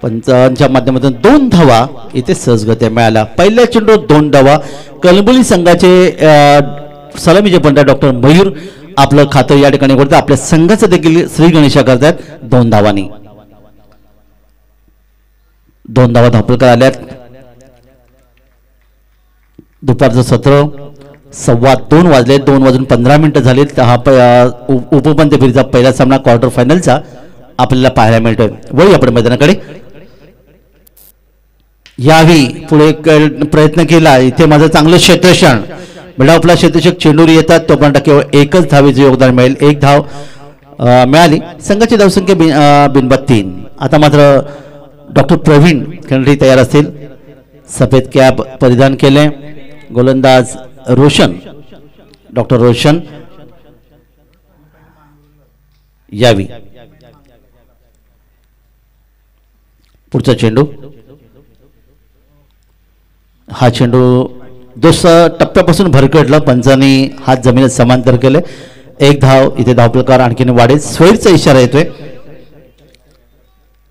पंचांच्या माध्यमातून 2 धावा इथे सहजगत्या मिळाल्या। पहिल्या चेंडू 2 धावा। कलंबोली संघाचे सलामीचे पंडित डॉक्टर मयूर आपलं खातं या ठिकाणी करतात। आपल्या संघाचं देखील श्री गणेशा करतात 2 धावांनी। 2 धावा धावपलकर आल्यात। दुपारचं सत्र 2:15 वाजले। 2 वाजून 15 मिनिटं झालेत। हा उपउपांत्य फेरीचा पहिला सामना क्वार्टर फायनलचा आपल्याला पाहायला मिळतोय। वळू आपण मैदानाकडे। यावी पुढे प्रयत्न केला। इथे माझं चांगलं क्षेत्ररक्षण आपला क्षेत्ररक्षक चेंडूर येतात तोपर्यंत केवळ एकच धावेचे योगदान मिळेल। 1 धाव मिळाली। संघाची धावसंख्या बिनबाद 3। आता मात्र डॉक्टर प्रवीण खंडरी तयार असतील। सफेद कॅप परिधान केले। गोलंदाज रोशन डॉक्टर रोशन यावी। पुढचा चेंडू। हा चेंडू दुसऱ्या टप्प्यापासून भरकटला। पंचांनी हात जमिनीत समांतर केले। 1 धाव इथे धावपलकार आणखीन वाढेल। स्वैरचा इशारा येतोय।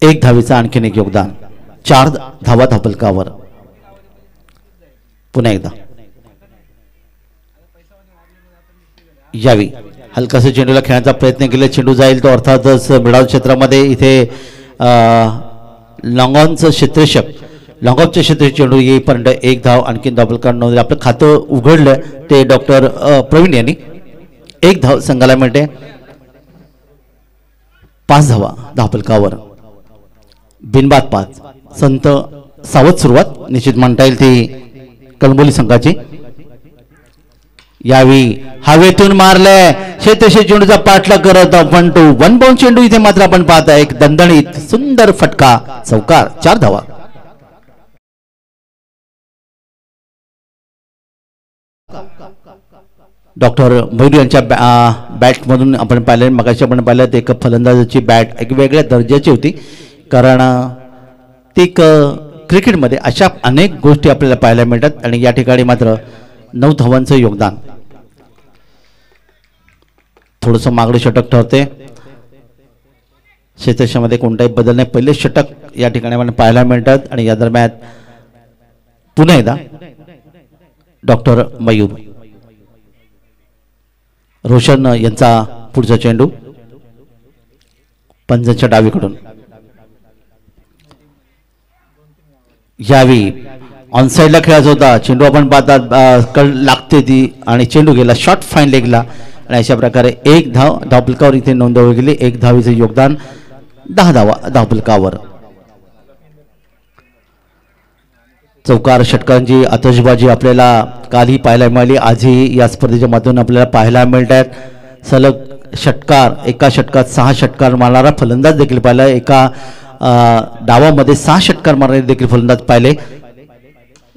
1 धावेचं आणखीन एक योगदान। 4 धावा धावपलकावर। पुन्हा एकदा यावी। हलकासा चेंडूला खेळण्याचा प्रयत्न केला। चेंडू जाईल तो अर्थातच मिडाव क्षेत्रामध्ये। इथे लॉंगॉनचं क्षेत्ररक्षक लॉंगॉफच्या क्षेत्र चेंडू येईपर्यंत 1 धाव आणखीन धावपलकार नोंदवले। आपलं खातं उघडलं ते डॉक्टर प्रवीण यांनी। 1 धाव संघाला मिळते। 5 धावा धावपलकावर। बिनबाद 5। संत सावध सुरुवात निश्चित म्हणता येईल ती कलंबोली संघाची। यावी हवेतून मारलंय। क्षेत्रक्षक चेंडूचा पाठलाग करत पण तो 1 बाउंड चेंडू इथे मात्र आपण पाहता एक दणदणीत सुंदर फटका चौकार। 4 धावा। डॉक्टर मयूर यांच्या बॅट मधून आपण पाहिलं मगाशी आपण पाहिलं एक फलंदाजाची बॅट एक वेगळ्या दर्जाची होती। कारण ती क्रिकेटमध्ये अशा अनेक गोष्टी आपल्याला पाहायला मिळतात आणि या ठिकाणी मात्र 9 धावांचं योगदान। थोडंसं मागडे षटक ठरते। क्षेत्रक्षेत्रामध्ये कोणताही बदल नाही। पहिले षटक या ठिकाणी आपण पाहायला मिळतात आणि या दरम्यान पुन्हा एकदा डॉक्टर मयूर रोशन यांचा पुढचा चेंडू पंचांच्या डावीकडून। यावी ऑन साइडला खेळायचा होता। चेंडू आपण पाहतात लागते ती आणि चेंडू गेला शॉर्ट फाईन लेगला आणि अशा प्रकारे 1 धाव धावपलकावर इथे नोंदवली गेली। 1 धावेचे योगदान। 10 धावा धावपलकावर। चौकार षटकांची आतषबाजी आपल्याला कालही पाहायला मिळाली। आजही या स्पर्धेच्या माध्यमातून आपल्याला पाहायला मिळतात। सलग षटकार एका षटकात 6 षटकार मारणारा फलंदाज देखील पाहिला। एका डावामध्ये 6 षटकार मारणारे देखील फलंदाज पाहिले।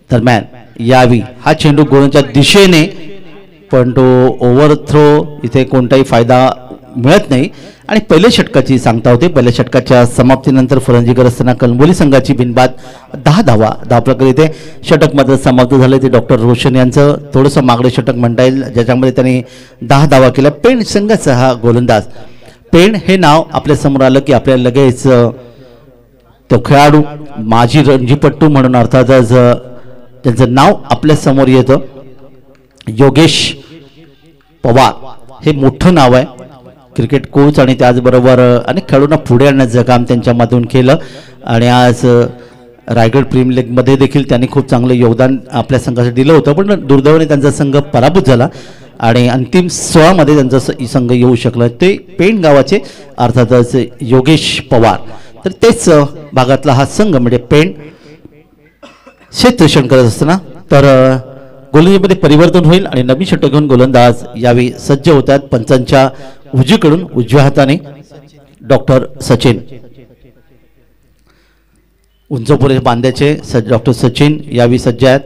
दरम्यान यावी हा चेंडू गोलंदाजाच्या दिशेने पण तो ओव्हर थ्रो इथे कोणताही फायदा मिळत नाही आणि पहिल्या षटकाची सांगता होते। पहिल्या षटकाच्या समाप्तीनंतर फलंदाजी करत असताना कलंबोली संघाची बिनबाद 10 धावा धावपलकार इथे षटक मात्र समाप्त झाले। ते डॉक्टर रोशन यांचं थोडंसं मागडे षटक म्हणता येईल ज्याच्यामध्ये त्यांनी 10 धावा केल्या। पेण संघाचा हा गोलंदाज। पेण हे नाव आपल्या समोर आलं की आपल्याला लगेच तो खेळाडू माजी रणजीपट्टू म्हणून अर्थातच त्यांचं नाव आपल्या समोर येतं। योगेश पवार हे मोठं नाव आहे। क्रिकेट कोच आणि त्याचबरोबर अनेक खेळाडूंना पुढे आणण्याचं काम त्यांच्या माध्यमातून केलं आणि आज रायगड प्रीमियर लीगमध्ये देखील त्यांनी खूप चांगलं योगदान आपल्या संघासाठी दिलं होतं। पण दुर्दैवाने त्यांचा संघ पराभूत झाला आणि अंतिम 16 मध्ये त्यांचा संघ येऊ शकला। ते पेण गावाचे अर्थातच योगेश पवार। तर तेच भागातला हा संघ म्हणजे पेण क्षेत्ररक्षण करत असताना तर गोलंदाजीमध्ये परिवर्तन होईल आणि नवीन षटक घेऊन गोलंदाज यावेळी सज्ज होतात। पंचांच्या उजवीकडून उजव्या हाताने डॉक्टर सचिन उंचपुरे बांध्याचे डॉक्टर सचिन यावेळी सज्ज आहेत।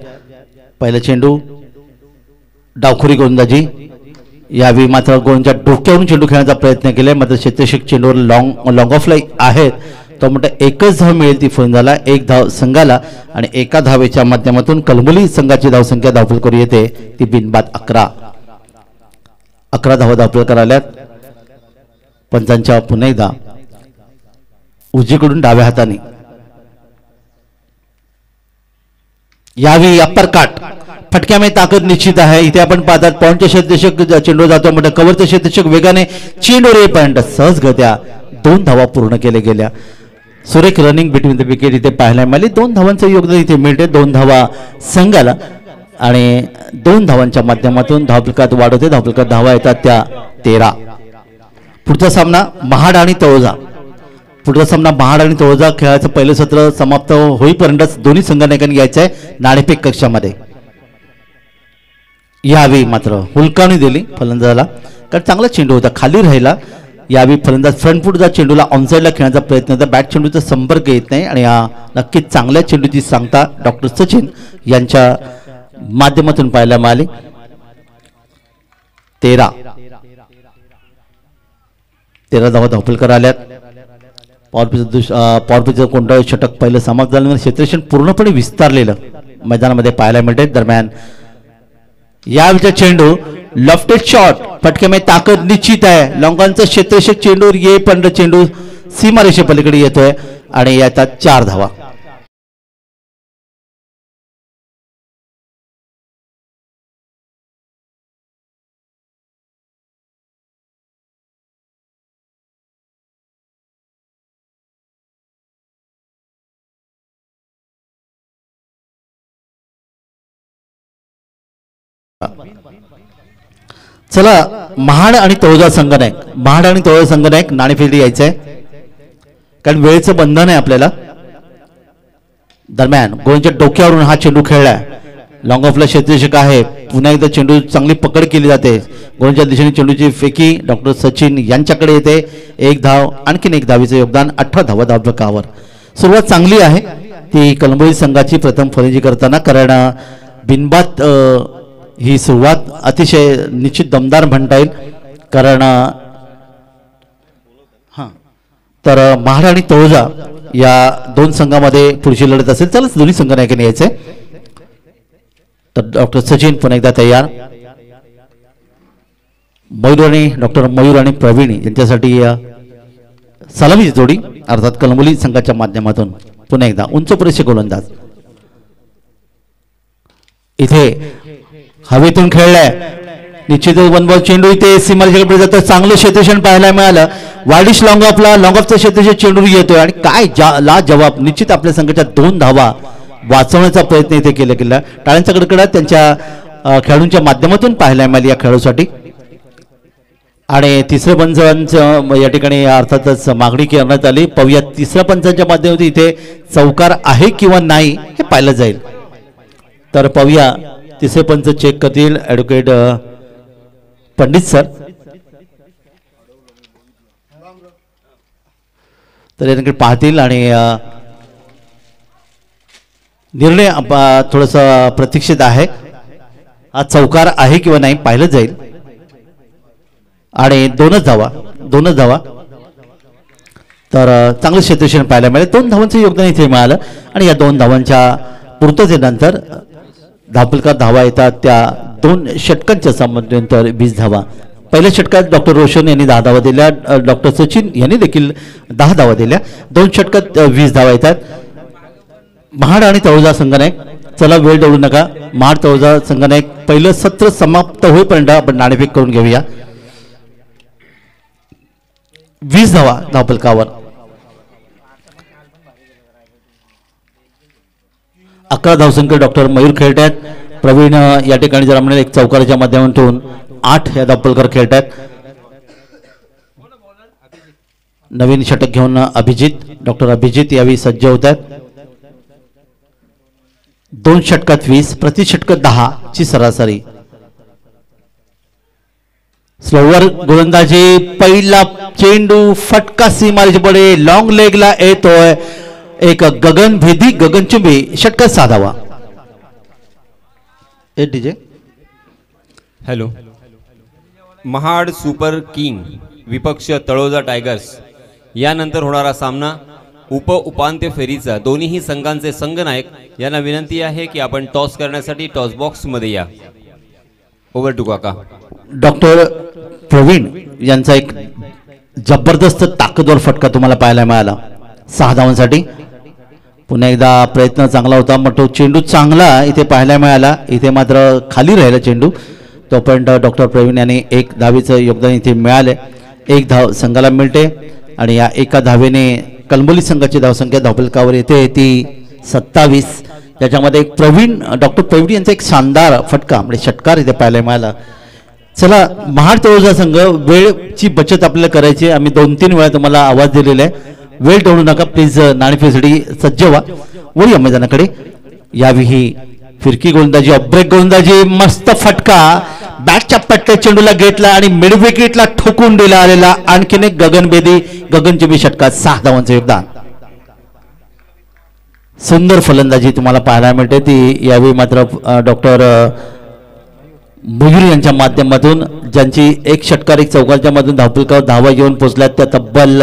पहिला चेंडू डावखुरी गोलंदाजी। यावेळी मात्र गोलंदाजाच्या डोक्यावरून चेंडू खेळण्याचा प्रयत्न केला मात्र क्षेत्ररक्षक चेंडूवर लॉंग ऑफ लाईन आहेत तो म्हणतो 1च धाव मिळेल ती फलंदाजाला। 1 धाव संघाला आणि एका धावेच्या माध्यमातून कलंबोली संघाची धावसंख्या धावपलकर येते ती बिनबाद 11 धावा धावपलकर आल्यात। पंचांच्या पुन्हा एकदा उजवीकडून डाव्या हाताने यावी अप्पर काट फटक्यामध्ये ताकद निश्चित आहे. इथे आपण पाहतात पॉईंटचे क्षेत्ररक्षक चेंडू जातो म्हणजे कव्हरचे क्षेत्ररक्षक वेगाने चेंडूवर येईपर्यंत सहजगत्या 2 धावा पूर्ण केल्या गेल्या. सुरेख रनिंग बिटवीन द विकेट इथे पाहायला मिळाली. 2 धावांचं योगदान इथे मिळते. 2 धावा संघाला आणि 2 धावांच्या माध्यमातून धावफलकात वाढ होते. धावफलकात धावा येतात त्या 13. पुढचा सामना महाड आणि तळोजा. पुढचा सामना महाड आणि तळोजा खेळाचं पहिलं सत्र समाप्त होईपर्यंतच दोन्ही संघाने यायचं आहे नाणेफेक कक्षामध्ये. यावेळी मात्र हुलकावणी दिली फलंदाजाला कारण चांगला चेंडू होता खाली राहिला. यावेळी फलंदाज फ्रंट फुटचा चेंडूला ऑनसाईडला खेळण्याचा प्रयत्न होता. बॅट चेंडूचा संपर्क येत नाही आणि हा नक्कीच चांगल्या चेंडूची सांगता डॉक्टर सचिन यांच्या माध्यमातून पाहायला मिळाली. 13 धावा धावफलकर आल्यात. पॉवरप्लेचं कोणतं षटक पहिलं समाप्त झाल्यानंतर क्षेत्ररक्षण पूर्णपणे विस्तारलेलं मैदानामध्ये पाहायला मिळते. दरम्यान यावेळीचा चेंडू लॉफ्टेड शॉट फटक्यामध्ये ताकद निश्चित आहे. लॉंगांचा क्षेत्ररक्षक चेंडूवर येईपर्यंत चेंडू सीमारेषे पलीकडे येतोय आणि याचा 4 धावा. चला महाड आणि तळोजा संघनायक नाणेफेक यायचंय कारण वेळेचं बंधन आहे आपल्याला. दरम्यान गोलच्या डोक्यावरून हा चेंडू खेळलाय. लॉंग ऑफला क्षेत्ररक्षक आहे. पुन्हा एकदा चेंडू चांगली पकड केली जाते. गोलच्या दिशेने चेंडूची फेकी डॉक्टर सचिन यांच्याकडे येते. 1 धाव आणखीन 1 धावीचं योगदान 18 धावा धावफलकावर. सुरुवात चांगली आहे ती कलंबोली संघाची प्रथम फलंदाजी करताना कारण बिनबाद ही सुरुवात अतिशय निश्चित दमदार म्हणता येईल कारण तर महाड आणि तळोजा या 2 संघामध्ये पुढची लढत असेल. चला दोन्ही संघनायकांनी यायचंय. तर डॉक्टर सचिन पुन्हा एकदा तयार. डॉक्टर मयूर आणि प्रवीण यांच्यासाठी सलामी जोडी अर्थात कलंबोली संघाच्या माध्यमातून पुन्हा एकदा उंच पुरेसे गोलंदाज इथे हवेतून खेळलाय. निश्चितच 1 बॉल चेंडू इथे सीमारेषेकडे जातं. चांगलं क्षेत्ररक्षण पाहायला मिळालं. वाडिश लॉंग ऑफचा क्षेत्ररक्षक चेंडू येतोय आणि काय ला जवाब निश्चित आपल्या संघाच्या 2 धावा वाचवण्याचा प्रयत्न इथे केला. टाळ्यांचा कडकडाट त्यांच्या खेळाडूंच्या माध्यमातून पाहायला मिळाली या खेळाडूसाठी. आणि तिसऱ्या पंचांचं या ठिकाणी अर्थातच मागणी करण्यात आली. पाहूया तिसऱ्या पंचांच्या माध्यमातून इथे चौकार आहे किंवा नाही हे पाहिलं जाईल. तर पाहूया तिसरे पंच चेक करतील ॲडव्होकेट पंडित सर. तर याकडे पाहतील आणि निर्णय थोडंसं प्रतीक्षित आहे. हा चौकार आहे किंवा नाही पाहिलं जाईल. आणि 2च धावा तर चांगलं क्षेत्ररक्षण पाहायला मिळेल. 2 धावांचं योगदान इथे मिळालं आणि या 2 धावांच्या पूर्ततेनंतर धावफलकात धावा येतात त्या 2 षटकांच्या संबंधानंतर 20 धावा. पहिल्या षटकात डॉक्टर रोशन यांनी 10 धावा दिल्या. डॉक्टर सचिन यांनी देखील 10 धावा दिल्या. 2 षटकात 20 धावा येतात. महाड आणि तळोजा संघनायक चला वेळ देऊ नका. महाड तळोजा संघनायक पहिलं सत्र समाप्त होईपर्यंत आपण नाणेफेक करून घेऊया. 20 धावा धावफलकावर. 11 धावसंख्या डॉक्टर मयूर खेळतात. प्रवीण या ठिकाणी जर म्हणेल 1 चौकाराच्या माध्यमातून 8 या धावफलकर खेळतात. नवीन षटक घेऊन डॉक्टर अभिजित यावेळी सज्ज होत आहेत. 2 षटकात 20 प्रति षटक 10 ची सरासरी. स्लोवर गोलंदाजी पहिला चेंडू फटका सीमारेषे पुढे लॉंग लेगला येतोय. एक गगनभेदी गगनचुंबी षटकात 6 धावा. DJ hello. Mahad super king विपक्ष तळोजा टायगर्स यानंतर होणारा सामना उपांत्य फेरीचा. दोन्ही संघांचे संघनायक यांना विनंती आहे की आपण टॉस करण्यासाठी टॉस बॉक्स मध्ये या. ओव्हर टू काका. डॉक्टर प्रवीण यांचा एक जबरदस्त ताकदवर फटका तुम्हाला पाहायला मिळाला 6 धावांसाठी. पुन्हा एकदा प्रयत्न चांगला होता, मग तो चेंडू चांगला इथे पाहायला मिळाला. इथे मात्र खाली राहिला चेंडू. तोपर्यंत डॉक्टर प्रवीण यांनी 1 धावेचं योगदान इथे मिळाले. 1 धाव संघाला मिळते आणि या एका धावेने कलंबोली संघाची धावसंख्या धावफलकावर येते ती 27. त्याच्यामध्ये एक डॉक्टर प्रवीण यांचा एक शानदार फटका म्हणजे षटकार इथे पाहायला मिळाला. चला, महाड तळोजा संघ, वेळची बचत आपल्याला करायची. आम्ही 2-3 वेळा तुम्हाला आवाज दिलेला आहे, वेळ टळू नका प्लीज. नाणेफेकसाठी सज्ज व्हा. वळूया मैदानाकडे. यावी ही फिरकी गोलंदाजी, ऑब्रेक गोलंदाजी, मस्त फटका बॅटच्या पट्ट्या चेंडूला घेतला आणि मिड विकेटला ठोकून दिला आलेला आणखीन एक गगनचुंबी षटकार. 6 धावांचं योगदान. सुंदर फलंदाजी तुम्हाला पाहायला मिळते ती यावेळी मात्र डॉक्टर मयूर यांच्या माध्यमातून, ज्यांची 1 षटकार 1 चौकारच्या मधून धावफलकावर धावा येऊन पोहोचल्यात त्या तब्बल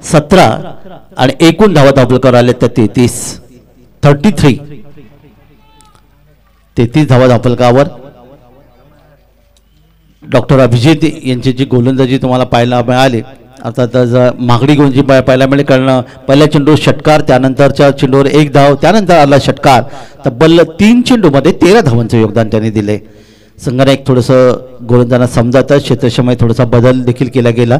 17 आणि एकूण धावा धावफलकावर आल्या त्या 33 धावा धावफलकावर. डॉक्टर अभिजित यांची जी गोलंदाजी तुम्हाला पाहायला मिळाली, अर्थातच मागडी गोलंदाजी पाहायला मिळाली. कारण पहिल्या चेंडूवर षटकार, त्यानंतरच्या चेंडूवर 1 धाव, त्यानंतर आला षटकार. तब्बल 3 चेंडूमध्ये 13 धावांचं योगदान त्यांनी दिले. संघाने एक थोडंसं गोलंदाजांना समजावतं क्षेत्रक्षमतेत थोडासा बदल देखील केला गेला.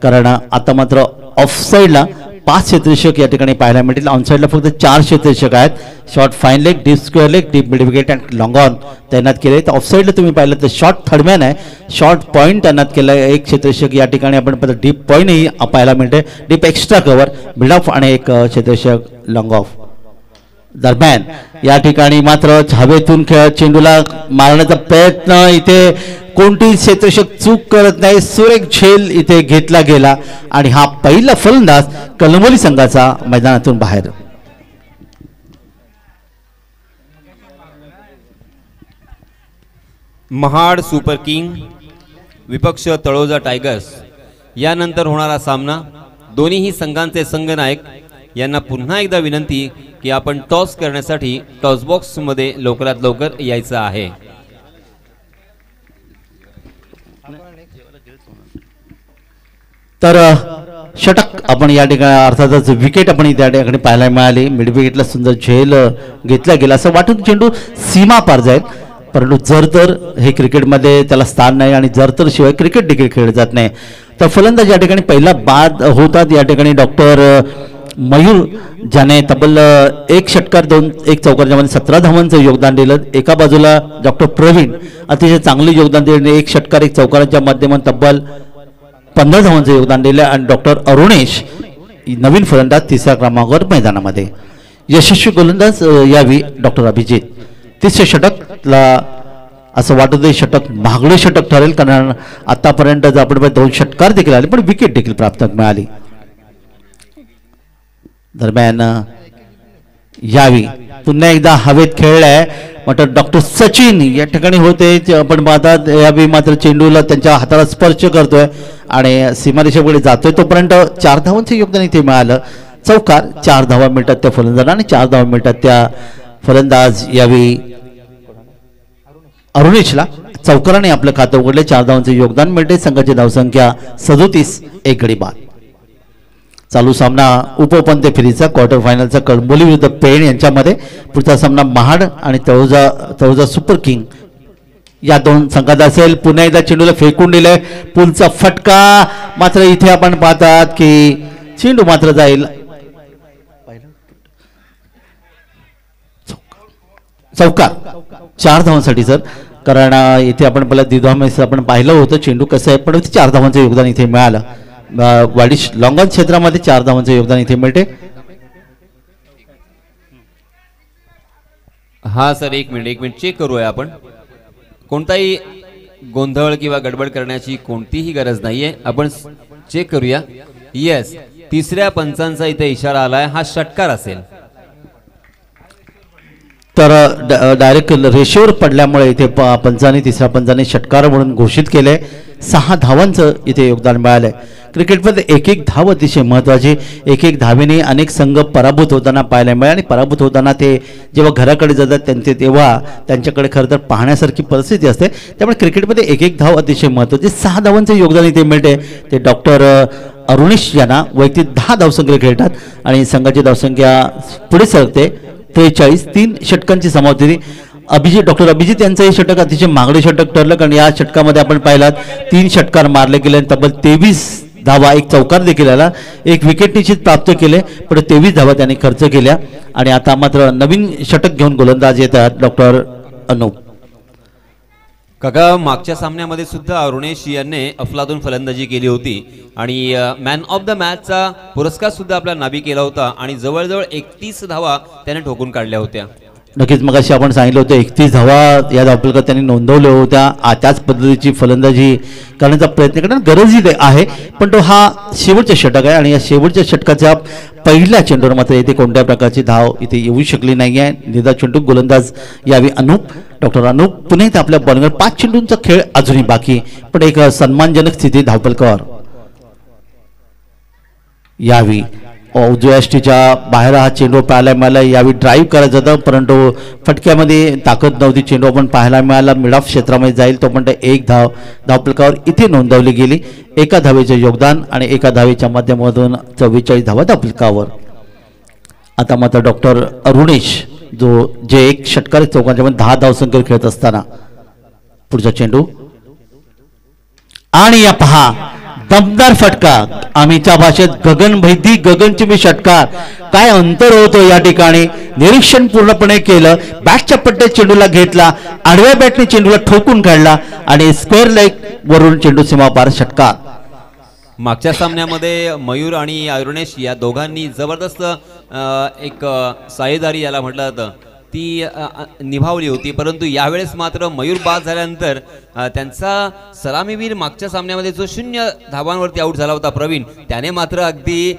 कारण आता मात्र ऑफसाईडला 5 क्षेत्ररक्षक या ठिकाणी पाहायला मिळतील. ऑनसाईडला फक्त 4 क्षेत्ररक्षक आहेत. Short fine leg, deep square leg, deep mid wicket and long on तैनात केले. तर ऑफसाईडला तुम्ही पाहिलं तर शॉर्ट थर्डमॅन आहे, शॉर्ट पॉईंट तैनात केला आहे. 1 क्षेत्ररक्षक या ठिकाणी आपण डीप पॉईंटही पाहायला मिळते, deep extra cover, build of आणि 1 क्षेत्ररक्षक लॉंग ऑफ. दरम्यान या ठिकाणी मात्र हवेतून चेंडूला मारण्याचा प्रयत्न, इथे कोणतीही क्षेत्ररक्षक चूक करत नाही. सुरेख झेल इथे घेतला गेला आणि हा पहिला फलंदाज कलंबोली संघाचा मैदानातून बाहेर. महाड सुपर किंग विपक्ष तळोजा टायगर्स यानंतर होणारा सामना. दोन्हीही संघांचे संघनायक यांना पुन्हा एकदा विनंती की आपण टॉस करण्यासाठी टॉस बॉक्स मध्ये लवकरात लवकर यायचं आहे. तर षटक आपण या ठिकाणी, अर्थातच विकेट आपण त्या ठिकाणी पाहायला मिळाली. मिड विकेटला सुंदर झेल घेतला गेला. असं वाटून चेंडू सीमा पार जाईल, परंतु जर तर हे क्रिकेटमध्ये त्याला स्थान नाही आणि जर तर शिवाय क्रिकेट देखील खेळलं जात नाही. तर फलंदाज या ठिकाणी पहिला बाद होतात. या ठिकाणी डॉक्टर मयूर, ज्याने तब्बल 1 षटकार 1 चौकारच्या मध्ये 17 धावांचं योगदान दिलं. एका बाजूला डॉक्टर प्रवीण अतिशय चांगले योगदान दिले, 1 षटकार 1 चौकाराच्या माध्यमातून तब्बल 15 धावांचं योगदान दिलं. आणि डॉक्टर अरुणेश नवीन फलंदाज 3ऱ्या क्रमांकावर मैदानामध्ये. यशस्वी गोलंदाज यावी डॉक्टर अभिजित. 3रे षटकला असं वाटत आहे षटक महागडे षटक ठरेल, कारण आतापर्यंत आपण 2 षटकार देखील आले पण विकेट देखील प्राप्त मिळाली. दरम्यान यावी पुन्हा एकदा हवेत खेळलाय मात्र डॉक्टर सचिन या ठिकाणी होते. आपण पाहतात यावी मात्र चेंडूला त्यांच्या हाताला स्पर्श करतोय आणि सीमारेषेकडे जातोय. तोपर्यंत 4 धावांचं योगदान इथे मिळालं. चौकार, 4 धावा मिळतात त्या फलंदाजांना आणि 4 धावा मिळतात त्या फलंदाज यावी अरुणेशला. चौकाराने आपलं खातं उघडले, 4 धावांचं योगदान मिळते. संघाची धावसंख्या 37, 1 गडी बाद. चालू सामना उपउपांत्य फेरीचा क्वार्टर फायनलचा कळंबोली विरुद्ध पेण यांच्यामध्ये. पुढचा सामना महाड आणि तळोजा सुपर किंग या 2 संघात असेल. पुन्हा एकदा चेंडूला फेकून दिले, पुलचा फटका. मात्र इथे आपण पाहतात की चेंडू मात्र जाईल चौकार 4 धावांसाठी सर. कारण इथे आपण पहिला दिग्धाम आपण पाहिलं होतं चेंडू कसं आहे, पण 4 धावांचं योगदान इथे मिळालं. वाडीश लॉंगॉन क्षेत्रामध्ये 4 धावांचं योगदान इथे मिळते. हा सर, एक मिनिट चेक करूया आपण. कोणताही गोंधळ किंवा गडबड करण्याची कोणतीही गरज नाहीये. आपण चेक करूया. येस, 3ऱ्या पंचांचा इथे इशारा आलाय, हा षटकार असेल. तर डायरेक्ट रेषेवर पडल्यामुळे इथे पंचाने 3ऱ्या पंचाने षटकार म्हणून घोषित केले. 6 धावांचं इथे योगदान मिळालं आहे. क्रिकेटमध्ये एक एक धाव अतिशय महत्त्वाची. एक एक धावेने अनेक संघ पराभूत होताना पाहायला मिळाले आणि पराभूत होताना ते जेव्हा घराकडे जातात तेव्हा त्यांच्याकडे खरं तर पाहण्यासारखी परिस्थिती असते. त्यामुळे क्रिकेटमध्ये एक एक धाव अतिशय महत्त्वाची. 6 धावांचं योगदान इथे मिळते. ते डॉक्टर अरुणेश यांना वैयक्तिक 10 धावसंख्या खेळतात आणि संघाची धावसंख्या पुढे सरकते 43. 3 षटकांची समाप्ती. डॉक्टर अभिजित यांचं हे षटक अतिशय मागणे षटक ठरलं, कारण या षटकामध्ये आपण पाहिलात 3 षटकार मारले गेले आणि तब्बल 23 धावा, एक चौकार देखील आला, एक विकेट निश्चित प्राप्त केले, पण 23 धावा त्यांनी खर्च केल्या. आणि आता मात्र नवीन षटक घेऊन गोलंदाज येतात डॉक्टर अनुप. काका, मागच्या सामन्यामध्ये सुद्धा अरुणेश यांनी अफलातून फलंदाजी केली होती आणि मॅन ऑफ द मॅचचा पुरस्कार सुद्धा आपल्या नावी केला होता आणि जवळजवळ 31 धावा त्याने ठोकून काढल्या होत्या. नक्कीच मगाशी आपण सांगितलं होतं 31 धावा या धावपलकात त्यांनी नोंदवल्या होत्या. त्याच पद्धतीची फलंदाजी करण्याचा प्रयत्न करणं गरजेचं आहे, पण तो हा शेवटचा षटक आहे आणि या शेवटच्या षटकाच्या पहिल्या चेंडूवर मात्र इथे कोणत्या प्रकारची धाव इथे येऊ शकली नाही आहे. निदा चेंडू गोलंदाज यावी डॉक्टर अनुप. पुन्हा इथे आपल्या बॉलिंगवर 5 चेंडूंचा खेळ अजूनही बाकी, पण एक सन्मानजनक स्थिती धावपलकावर यावी. उजव्याष्टीच्या बाहेर हा चेंडू पाहायला मिळाला. यावेळी ड्राईव्ह करायचं होतं, परंतु फटक्यामध्ये ताकद नव्हती. चेंडू आपण पाहायला मिळाला, मिड ऑफ क्षेत्रामध्ये जाईल तो पण एक धाव धावपलकावर इथे नोंदवली गेली. एका धावेचे योगदान आणि एका धावेच्या माध्यमातून 44 धावा धावपलकावर. आता मात्र डॉक्टर अरुणेश जे एक षटकार चौकांच्या मध्ये 10 धावसंख्या खेळत असताना पुढचा चेंडू आणि या पहा दमदार फटका. आम्हीच्या भाषेत गगनभेदी गगनचुंबी षटकार. काय अंतर होतो या ठिकाणी. निरीक्षण पूर्णपणे केलं. बॅटच्या पट्ट्यात चेंडूला घेतला, आडव्या बॅटने चेंडूला ठोकून काढला आणि स्क्वेअर लेग वरून चेंडू सीमापार षटकार. मागच्या सामन्यामध्ये मयूर आणि अरुणेश या दोघांनी जबरदस्त एक सायेदारी याला म्हटलं जातं ती निभावली होती, परंतु यावेळेस मात्र मयूर बाद झाल्यानंतर त्यांचा सलामीवीर मागच्या सामन्यामध्ये जो 0 धावांवरती आऊट झाला होता प्रवीण, त्याने मात्र अगदी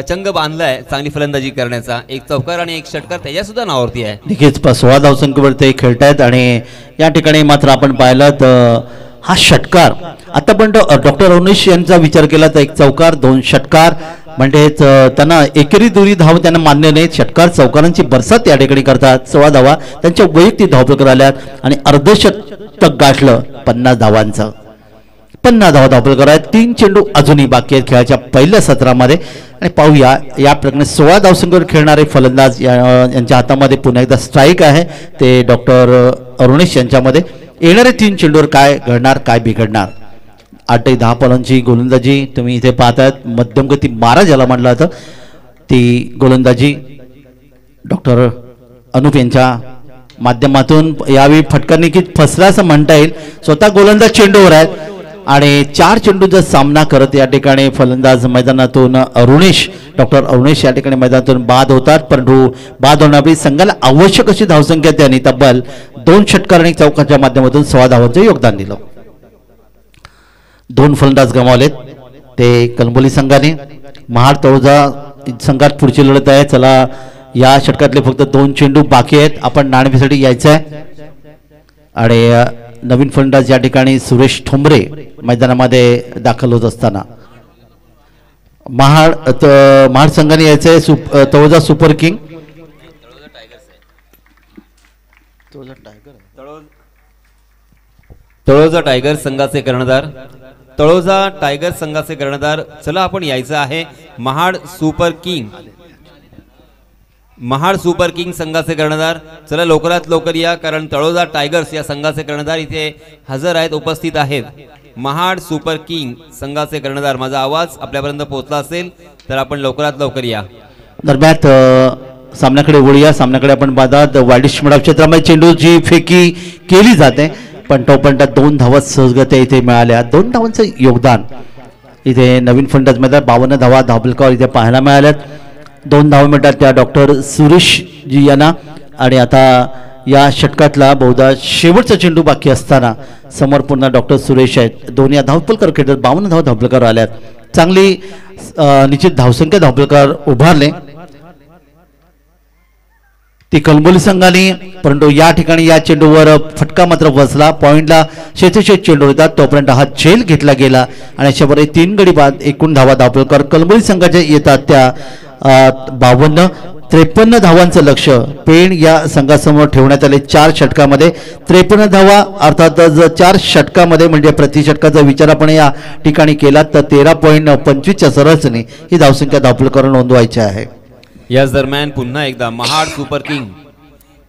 चंग बांधलाय चांगली फलंदाजी करण्याचा. एक चौकार आणि एक षटकार त्याच्या सुद्धा नावावरती आहे. नक्कीच 16 धावसंख्येवर ते खेळतायत आणि या ठिकाणी मात्र आपण पाहिलं तर हा षटकार आता पण डॉक्टर अरुणेश यांचा विचार केला तर एक चौकार 2 षटकार म्हणजेच त्यांना एकेरी दुरी धाव त्यांना मान्य नाही. षटकार चौकारांची बरसात या ठिकाणी करतात. 16 धावा त्यांच्या वैयक्तिक धावपलकार आल्यात आणि अर्धशतक गाठलं 50 धावांचं. 50 धावा धावपलकार आहेत. 3 चेंडू अजूनही बाकी आहेत खेळाच्या पहिल्या सत्रामध्ये आणि पाहूया या प्रकरणी 16 धावसंख्येवर खेळणारे फलंदाज यांच्या हातामध्ये पुन्हा एकदा स्ट्राईक आहे. ते डॉक्टर अरुणेश यांच्यामध्ये येणारे 3 चेंडूवर काय घडणार, काय बिघडणार. 8 ते 10 फलंदाजी गोलंदाजी तुम्ही इथे पाहतायत. मध्यम गती मारा ज्याला म्हटलं जातं ती गोलंदाजी डॉक्टर अनुप यांच्या माध्यमातून यावेळी फटका निश्चित फसला असं म्हणता येईल. स्वतः गोलंदाज चेंडूवर आहेत आणि 4 चेंडूंचा सामना करत या ठिकाणी फलंदाज मैदानातून डॉक्टर अरुणेश या ठिकाणी मैदानातून बाद होतात, परंतु बाद होण्यापूर्वी संघाला आवश्यक अशी धावसंख्या त्यांनी तब्बल 2 षटकार आणि चौकाच्या माध्यमातून 16 धावांचं योगदान दिलं. 2 फलंदाज गमावलेत ते कलंबोली संघाने. महाड तळोजा संघात पुढची लढत आहे. चला या षटकातले फक्त 2 चेंडू बाकी आहेत. आपण नाणेफेकीसाठी यायचं आहे आणि नवीन फलंदाज या ठिकाणी सुरेश ठोंबरे मैदानामध्ये दाखल होत असताना महाड संघाने यायचंय. Taloja super king Taloja tiger संघाचे कर्णधार चला आपण यायचं आहे महाड सुपर किंग संघाचे कर्णधार. चला लवकरात लवकर या, कारण तळोजा टायगर्स या संघाचे कर्णधार इथे हजर आहेत, उपस्थित आहेत. महाड सुपर किंग संघाचे कर्णधार, माझा आवाज आपल्यापर्यंत पोहोचला असेल तर आपण लवकरात लवकर या. दरम्यान सामन्याकडे वळूया. सामन्याकडे आपण पाहतात वाईडिश मिड ऑफ क्षेत्रामध्ये चेंडूची फेकी केली जाते, पण तोपर्यंत 2 धावा सहजगत्या इथे मिळाल्या. 2 धावांचं योगदान इथे नवीन फलंदाज मध्ये 52 धावा धावपलकावर इथे पाहायला मिळाल्यात. 2 धावा मिळतात त्या डॉक्टर सुरेश जी यांना. आणि आता या षटकातला बहुधा शेवटचा चेंडू बाकी असताना समोर पुन्हा डॉक्टर सुरेश आहेत. दोन्ही धावपलकार खेळतात. 52 धावा धावपलकार आल्यात. चांगली निश्चित धावसंख्या धावपलकार उभारले. ती कलंबोली संघाने, परंतु या ठिकाणी या चेंडूवर फटका मात्र बसला. पॉइंटला शेतीशेत चेंडू येतात तोपर्यंत हा झेल घेतला गेला आणि अशाप्रकारे 3 गडी बाद एकूण धावा धावपळकर कलंबोली संघाच्या येतात त्या 53 धावांचं लक्ष पेण या संघासमोर ठेवण्यात आले. 4 षटकामध्ये 53 धावा, अर्थातच 4 षटकामध्ये म्हणजे प्रति षटकाचा विचार आपण या ठिकाणी केला तर 13.25च्या सरासरीने ही धावसंख्या धावपळकर नोंदवायची आहे. याच दरम्यान पुन्हा एकदा महाड सुपर किंग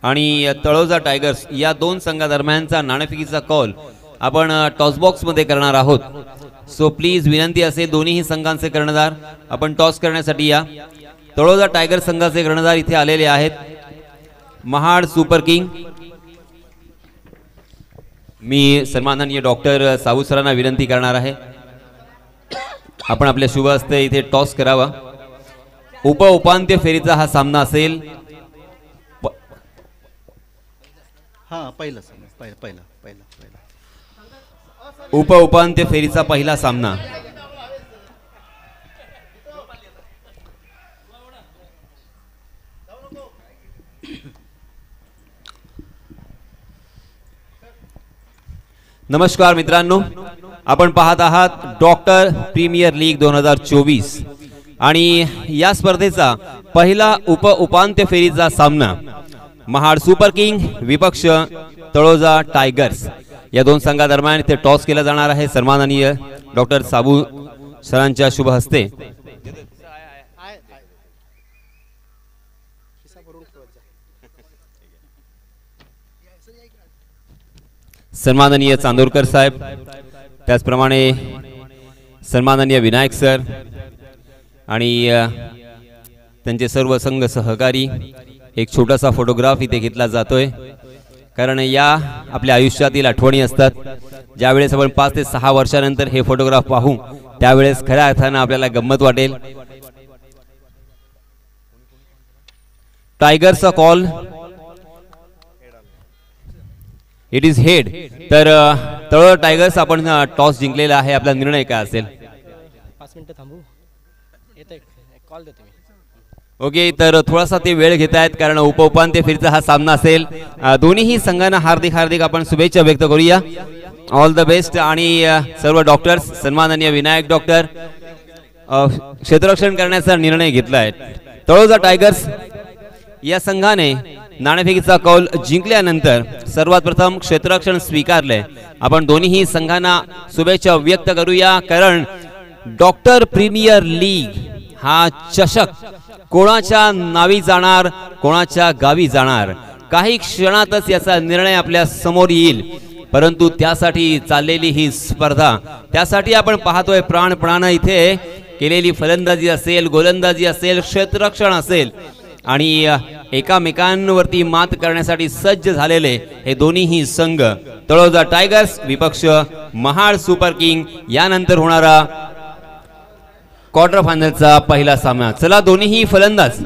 आणि तळोजा टायगर्स या 2 संघादरम्यानचा नाणेफेकीचा कॉल आपण टॉस बॉक्समध्ये करणार आहोत. सो प्लीज विनंती असेल दोन्ही संघांचे कर्णधार आपण टॉस करण्यासाठी या. तळोजा टायगर संघाचे कर्णधार इथे आलेले आहेत. महाड सुपर किंग, मी सन्माननीय डॉक्टर साबू सरांना विनंती करणार आहे आपण आपल्या शुभ हस्ते इथे टॉस करावा. उपांत्य फेरीचा हा सामना असेल. उपांत्य फेरीचा पहिला सामना नमस्कार मित्रांनो, आपण पाहत आहात डॉक्टर प्रीमियर लीग 2024 आणि या स्पर्धेचा पहिला उपांत्य फेरीचा सामना महाड सुपर किंग विपक्ष तळोजा टायगर्स या 2 संघादरम्यान इथे टॉस केला जाणार आहे. सन्माननीय डॉक्टर साबू सरांच्या शुभ हस्ते. सन्माननीय चांदोरकर साहेब, त्याचप्रमाणे सन्माननीय विनायक सर आणि त्यांचे सर्व संघ सहकारी. एक छोटासा फोटोग्राफ इथे घेतला जातोय कारण या आपल्या आयुष्यातील आठवणी असतात. ज्यावेळेस आपण 5 ते 6 वर्षानंतर हे फोटोग्राफ पाहू त्यावेळेस खऱ्या अर्थानं आपल्याला गंमत वाटेल. टायगरचा कॉल, इट इज हेड. तर तळोजा टायगर्स आपण टॉस जिंकलेला आहे. आपला निर्णय काय असेल? 5 मिनिटं थांबू, येतोय कॉल देतो मी. ओके, तर थोडासा ते वेळ घेत आहेत कारण उपांत्य फेरीचा हा सामना असेल. दोन्हीही संघांना हार्दिक आपण शुभेच्छा व्यक्त करूया. All the best. आणि सर्व डॉक्टर्स, सन्माननीय विनायक डॉक्टर क्षेत्ररक्षण करण्याचा निर्णय घेतला आहे. तळोजा टायगर्स या संघाने नाणेफेकीचा कौल जिंकल्यानंतर सर्वात प्रथम क्षेत्ररक्षण स्वीकारले. आपण दोन्हीही संघांना शुभेच्छा व्यक्त करूया कारण डॉक्टर प्रीमियर लीग हा चषक कोणाच्या नावी जाणार, कोणाच्या गावी जाणार, काही क्षणातच याचा निर्णय आपल्या समोर येईल. परंतु त्यासाठी चाललेली ही स्पर्धा, त्यासाठी आपण पाहतोय प्राणपणाने इथे केलेली फलंदाजी असेल, गोलंदाजी असेल, क्षेत्ररक्षण असेल आणि एकामेकांवरती मात करण्यासाठी सज्ज झालेले हे दोन्हीही संघ तळोजा टायगर्स विपक्ष महाड सुपर किंग. यानंतर होणारा क्वार्टर फायनलचा पहिला सामना. चला दोन्हीही फलंदाज.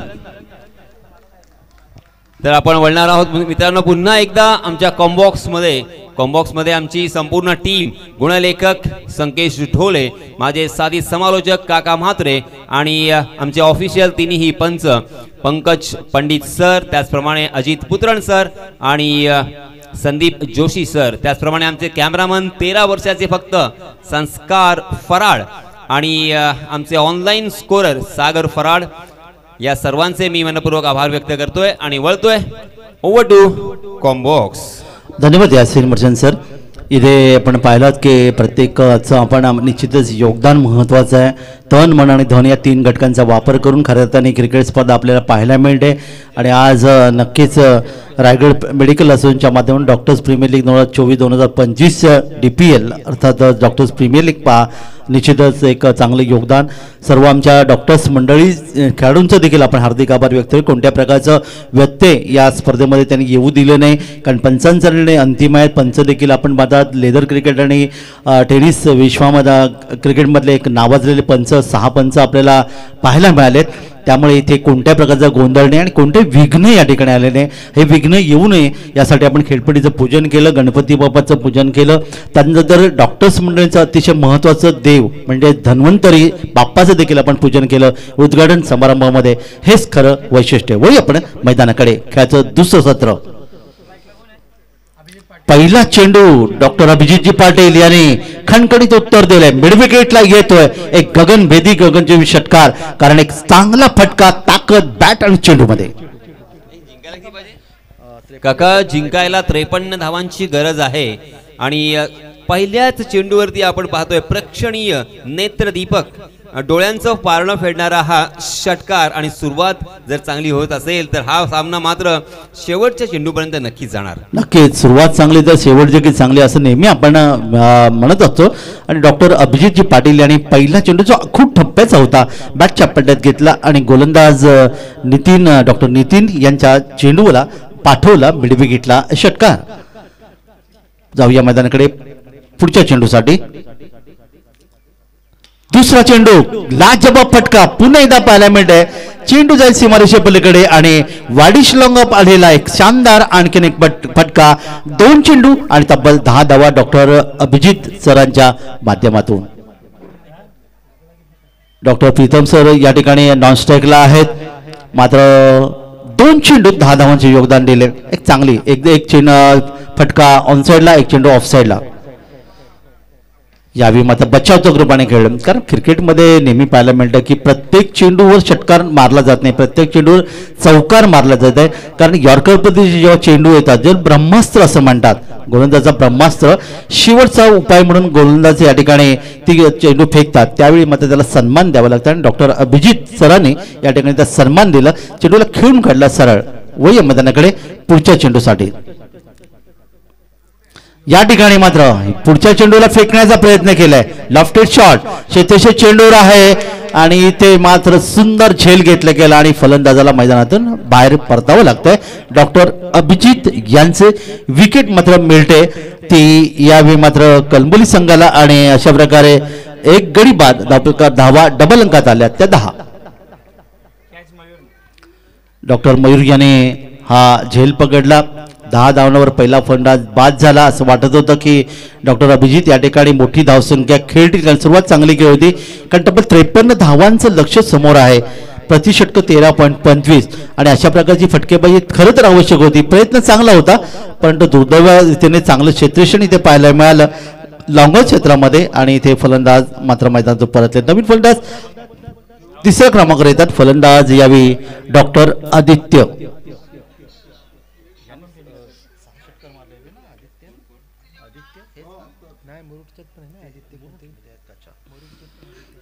तर आपण वळणार आहोत मित्रांनो पुन्हा एकदा आमच्या कॉम्बॉक्समध्ये आमची संपूर्ण टीम, गुणलेखक संकेश ढोले, माझे साधी समालोचक काका म्हात्रे आणि आमचे ऑफिशियल तिन्ही पंच पंकज पंडित सर, त्याचप्रमाणे अजित पुत्रण सर आणि संदीप जोशी सर, त्याचप्रमाणे आमचे कॅमेरामन 13 वर्षाचे फक्त संस्कार फराड आणि आमचे ऑनलाईन स्कोरर सागर फराड. या सर्वांचे मी मनपूर्वक आभार व्यक्त करतोय आणि वळतोय ओव्हर टू कॉम्बॉक्स. धन्यवाद यासीन मर्चंट सर. इथे आपण पाहिलात की प्रत्येकाचं आपण निश्चितच योगदान महत्त्वाचं आहे. तन मन आणि धन या 3 घटकांचा वापर करून खऱ्या अर्थाने क्रिकेट स्पर्धा आपल्याला पाहायला मिळते आणि आज नक्कीच रायगड मेडिकल असोसिएशनच्या माध्यमातून डॉक्टर्स प्रीमियर लीग 2024-2025 DPL अर्थात डॉक्टर्स प्रीमियर लीग पहा निश्चितच एक चांगलं योगदान. सर्व आमच्या डॉक्टर्स मंडळी, खेळाडूंचं देखील आपण हार्दिक आभार व्यक्त करू. कोणत्या प्रकारचं व्यत्यय या स्पर्धेमध्ये त्यांनी येऊ दिले नाही कारण पंचांचा निर्णय अंतिम आहेत. पंच देखील आपण पाहतात लेदर क्रिकेट आणि टेनिस विश्वामध्ये क्रिकेटमधले एक नावाजलेले पंच 6 पंच आपल्याला पाहायला मिळालेत. त्यामुळे इथे कोणत्या प्रकारचा गोंधळ नाही आणि कोणते विघ्न या ठिकाणी आले नाही. हे विघ्न येऊ नये यासाठी आपण खेळपट्टीचं पूजन केलं, गणपती बाप्पाचं पूजन केलं. त्यानंतर डॉक्टर्स मंडळीचं अतिशय महत्त्वाचं देव म्हणजे धन्वंतरी बाप्पाचं देखील आपण पूजन केलं उद्घाटन समारंभामध्ये. हेच खरं वैशिष्ट्य. वळी आपण मैदानाकडे. खेळाचं दुसरं सत्र. पहिला चेंडू डॉक्टर अभिजितजी पाटील यांनी खणखणीत उत्तर दिलंय. मिडविकेटला येतोय एक गगनभेदी गगनजीवी षटकार, कारण एक चांगला फटका ताकद बॅट आणि चेंडू मध्ये. काका जिंकायला 53 धावांची गरज आहे आणि पहिल्याच चेंडूवरती आपण पाहतोय प्रेक्षणीय नेत्रदीपक डोळ्यांचं पारणं फेडणारा हा षटकार आणि सुरुवात जर चांगली होत असेल तर हा सामना मात्र शेवटच्या चेंडूपर्यंत नक्कीच जाणार. नक्कीच सुरुवात चांगली तर शेवट देखील चांगली असं नेहमी आपण म्हणत असतो. आणि डॉक्टर अभिजितजी पाटील यांनी पहिला चेंडू जो खूप ठप्प्याचा होता बॅटच्या पड्ड्यात घेतला आणि गोलंदाज डॉक्टर नितीन यांच्या चेंडूला पाठवला मिडविकेटला षटकार. जाऊया मैदानाकडे पुढच्या चेंडूसाठी. दुसरा चेंडू लाजबाब फटका पुन्हा एकदा पाहायला मिळतंय. चेंडू जाईल सीमारेषे पलीकडे आणि वाडिश लॉंगअप आलेला एक शानदार आणखीन एक फटका. 2 चेंडू आणि तब्बल 10 धावा डॉक्टर अभिजित सरांच्या माध्यमातून. डॉक्टर प्रीतम सर या ठिकाणी नॉन स्ट्राईकला आहेत, मात्र 2 चेंडूत 10 धावांचे योगदान दिले. एक चांगली एक चेंडू फटका ऑन साईडला, एक चेंडू ऑफ साईडला. यावेळी मात्र बचावच्या ग्रुपाने खेळलं, कारण क्रिकेटमध्ये नेहमी पाहायला मिळतं की प्रत्येक चेंडूवर षटकार मारला जात नाही, प्रत्येक चेंडूवर चौकार मारला जात आहे. कारण यॉर्कर पद्धतीचे जेव्हा चेंडू येतात जे ब्रह्मास्त्र असं म्हणतात, गोलंदाजाचा ब्रह्मास्त्र शेवटचा उपाय म्हणून गोलंदाज या ठिकाणी ती चेंडू फेकतात, त्यावेळी मात्र त्याला सन्मान द्यावा लागतो. आणि डॉक्टर अभिजित सरांनी या ठिकाणी त्याला सन्मान दिला, चेंडूला खेळून काढला सरळ. वय मैदानाकडे पुढच्या चेंडूसाठी. या ठिकाणी मात्र पुढच्या चेंडूला फेकण्याचा प्रयत्न केलाय, लॉफ्टेड शॉट शेतेशे चेंडूवर आहे आणि ते मात्र सुंदर झेल घेतलं गेला आणि फलंदाजाला मैदानातून बाहेर परतावं लागतंय. डॉक्टर अभिजित यांचे विकेट मात्र मिळते ती यावेळी मात्र कलंबोली संघाला. आणि अशा प्रकारे एक गडी बाद धावा डबल अंकात आल्या त्या 10. डॉक्टर मयूर याने हा झेल पकडला. 10 धावांवर पहिला फलंदाज बाद झाला. असं वाटत होतं की डॉक्टर अभिजित या ठिकाणी मोठी धावसंख्या खेळतील, सुरुवात चांगली केली होती, कारण तब्बल 53 धावांचं लक्ष समोर आहे. प्रतिषटक 13.25 आणि अशा प्रकारची फटकेबाजी खरं तर आवश्यक होती. प्रयत्न चांगला होता, परंतु दुर्दैवाने चांगलं क्षेत्ररक्षण इथे पाहायला मिळालं लॉंगर क्षेत्रामध्ये आणि इथे फलंदाज मात्र मैदानातून परतले. नवीन फलंदाज 3ऱ्या क्रमांकावर येतात. फलंदाज यावेळी डॉक्टर आदित्य.